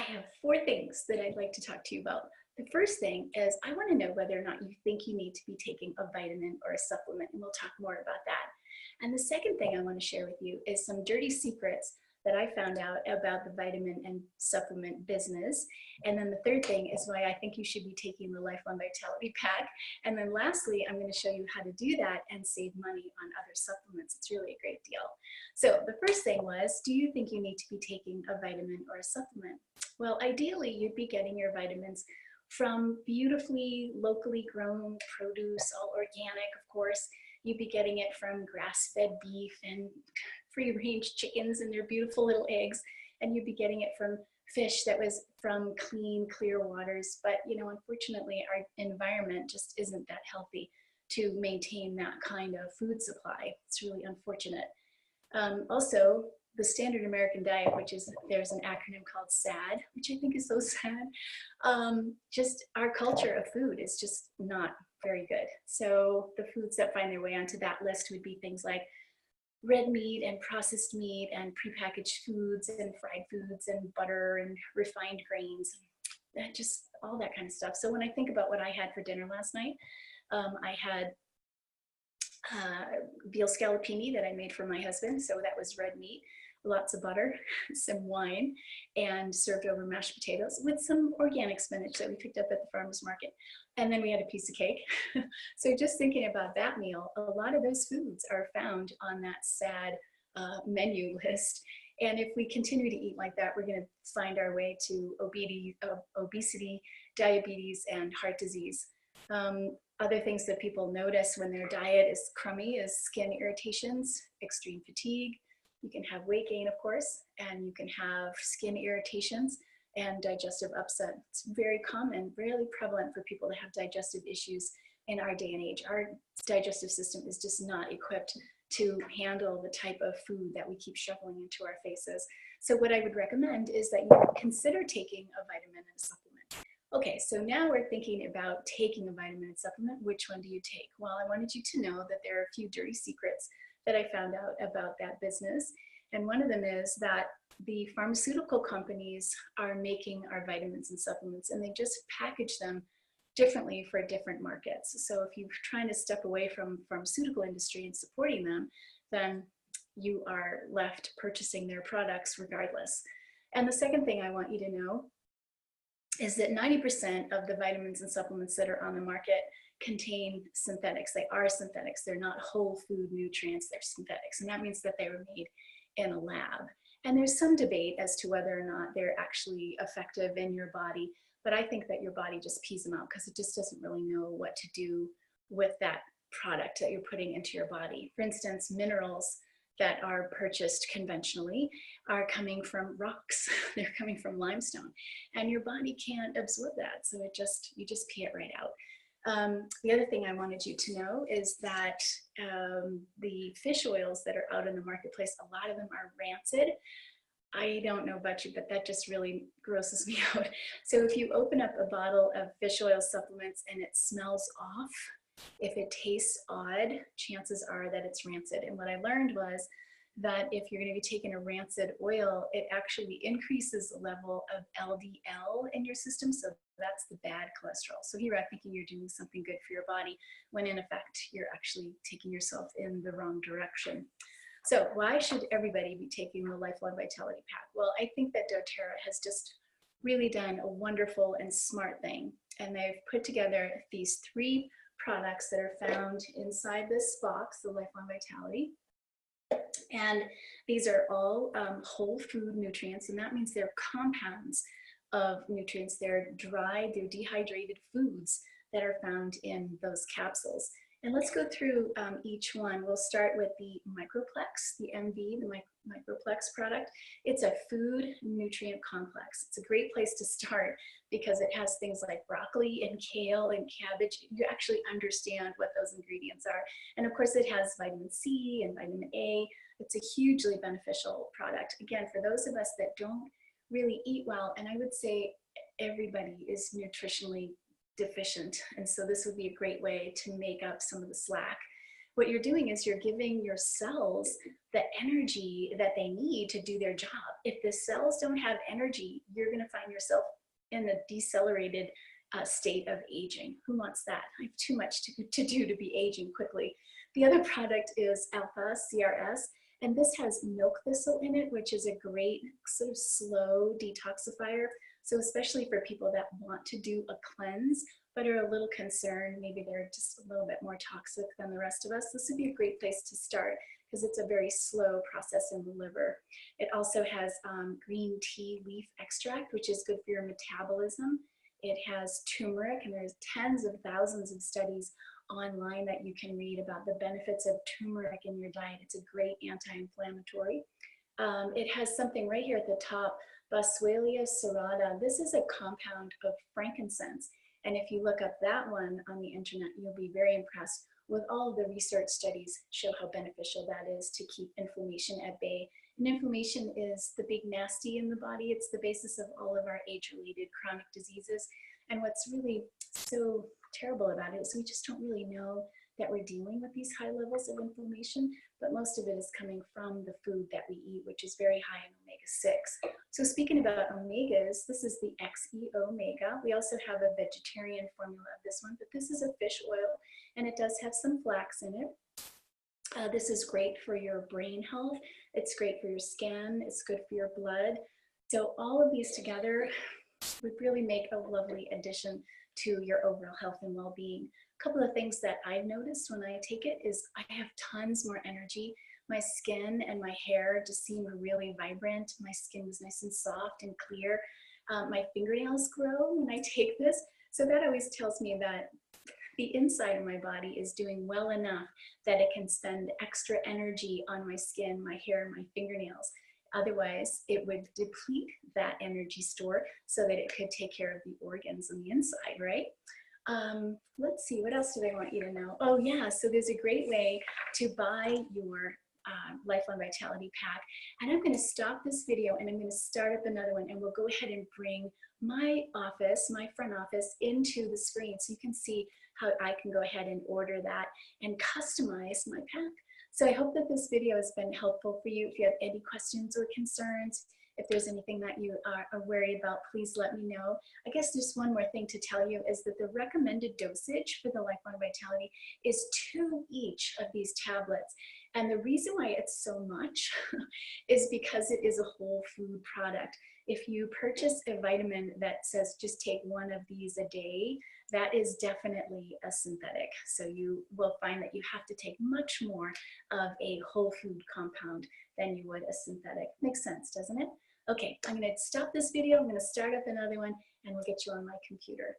have 4 things that I'd like to talk to you about. The first thing is I want to know whether or not you think you need to be taking a vitamin or a supplement, and we'll talk more about that. And the second thing I want to share with you is some dirty secrets that I found out about the vitamin and supplement business. And then the third thing is why I think you should be taking the Lifelong Vitality Pack. And then lastly, I'm going to show you how to do that and save money on other supplements. It's really a great deal. So the first thing was, do you think you need to be taking a vitamin or a supplement? Well, ideally, you'd be getting your vitamins from beautifully locally grown produce, all organic, of course. You'd be getting it from grass-fed beef and free-range chickens and their beautiful little eggs, and you'd be getting it from fish that was from clean, clear waters. But, you know, unfortunately, our environment just isn't that healthy to maintain that kind of food supply. It's really unfortunate. Also, the standard American diet, which is, there's an acronym called SAD, which I think is so sad. Just our culture of food is just not very good. So the foods that find their way onto that list would be things like red meat and processed meat and prepackaged foods and fried foods and butter and refined grains, that just all that kind of stuff. So when I think about what I had for dinner last night, I had veal scallopini that I made for my husband. So that was red meat, lots of butter, some wine, and served over mashed potatoes with some organic spinach that we picked up at the farmer's market. And then we had a piece of cake. So just thinking about that meal, a lot of those foods are found on that SAD menu list. And if we continue to eat like that, we're going to find our way to obesity, diabetes, and heart disease. Other things that people notice when their diet is crummy is skin irritations, extreme fatigue. You can have weight gain, of course, and you can have skin irritations and digestive upset. It's very common, really prevalent for people to have digestive issues in our day and age. Our digestive system is just not equipped to handle the type of food that we keep shoveling into our faces. So what I would recommend is that you consider taking a vitamin and a supplement. Okay, so now we're thinking about taking a vitamin and supplement. Which one do you take? Well, I wanted you to know that there are a few dirty secrets that I found out about that business. And one of them is that the pharmaceutical companies are making our vitamins and supplements, and they just package them differently for different markets. So if you're trying to step away from pharmaceutical industry and supporting them, then you are left purchasing their products regardless. And the second thing I want you to know is that 90% of the vitamins and supplements that are on the market contain synthetics. They are synthetics. They're not whole food nutrients, they're synthetics. And that means that they were made in a lab. And there's some debate as to whether or not they're actually effective in your body. But I think that your body just pees them out because it just doesn't really know what to do with that product that you're putting into your body. For instance, minerals that are purchased conventionally are coming from rocks. They're coming from limestone, and your body can't absorb that. So you just pee it right out. The other thing I wanted you to know is that the fish oils that are out in the marketplace, a lot of them are rancid. I don't know about you, but that just really grosses me out. So if you open up a bottle of fish oil supplements and it smells off, if it tastes odd, chances are that it's rancid. And what I learned was that if you're going to be taking a rancid oil, it actually increases the level of LDL in your system. So that's the bad cholesterol. So here I'm thinking you're doing something good for your body when in effect you're actually taking yourself in the wrong direction. So why should everybody be taking the Lifelong Vitality Pack? Well, I think that doTERRA has just really done a wonderful and smart thing. And they've put together these 3 products that are found inside this box, the Lifelong Vitality. And these are all whole food nutrients, and that means they're compounds of nutrients. They're dried, they're dehydrated foods that are found in those capsules. And let's go through each one. We'll start with the Microplex, the MV, the Microplex product. It's a food nutrient complex. It's a great place to start because it has things like broccoli and kale and cabbage. You actually understand what those ingredients are. And of course, it has vitamin C and vitamin A. It's a hugely beneficial product. Again, for those of us that don't really eat well, and I would say everybody is nutritionally deficient, and so this would be a great way to make up some of the slack. what you're doing is you're giving your cells the energy that they need to do their job. If the cells don't have energy, you're going to find yourself in a decelerated state of aging. Who wants that? I have too much to do to be aging quickly. The other product is Alpha CRS, and this has milk thistle in it, which is a great sort of slow detoxifier. So especially for people that want to do a cleanse, but are a little concerned, maybe they're just a little bit more toxic than the rest of us, this would be a great place to start because it's a very slow process in the liver. It also has green tea leaf extract, which is good for your metabolism. It has turmeric, and there's tens of thousands of studies online that you can read about the benefits of turmeric in your diet. It's a great anti-inflammatory. It has something right here at the top, Boswellia serrata. This is a compound of frankincense. And if you look up that one on the internet, you'll be very impressed with all of the research studies show how beneficial that is to keep inflammation at bay. And inflammation is the big nasty in the body. It's the basis of all of our age-related chronic diseases. And what's really so terrible about it is we just don't really know that we're dealing with these high levels of inflammation, but most of it is coming from the food that we eat, which is very high in omega-6. So speaking about omegas, this is the XE omega. We also have a vegetarian formula of this one, but this is a fish oil, and it does have some flax in it. This is great for your brain health. It's great for your skin. It's good for your blood. So all of these together would really make a lovely addition to your overall health and well-being. A couple of things that I've noticed when I take it is I have tons more energy. My skin and my hair just seem really vibrant. My skin is nice and soft and clear. My fingernails grow when I take this. So that always tells me that the inside of my body is doing well enough that it can spend extra energy on my skin, my hair, and my fingernails. Otherwise, it would deplete that energy store so that it could take care of the organs on the inside, right? Let's see, what else do I want you to know? Oh yeah, so there's a great way to buy your Lifelong Vitality Pack. And I'm gonna stop this video and I'm gonna start up another one, and we'll go ahead and bring my office, my front office, into the screen so you can see how I can go ahead and order that and customize my pack. So I hope that this video has been helpful for you. If you have any questions or concerns, if there's anything that you are worried about, please let me know. I guess just one more thing to tell you is that the recommended dosage for the Lifelong Vitality is 2 each of these tablets. And the reason why it's so much is because it is a whole food product. If you purchase a vitamin that says just take 1 of these a day, that is definitely a synthetic. So you will find that you have to take much more of a whole food compound than you would a synthetic. Makes sense, doesn't it? Okay, I'm gonna stop this video. I'm gonna start up another one, and we'll get you on my computer.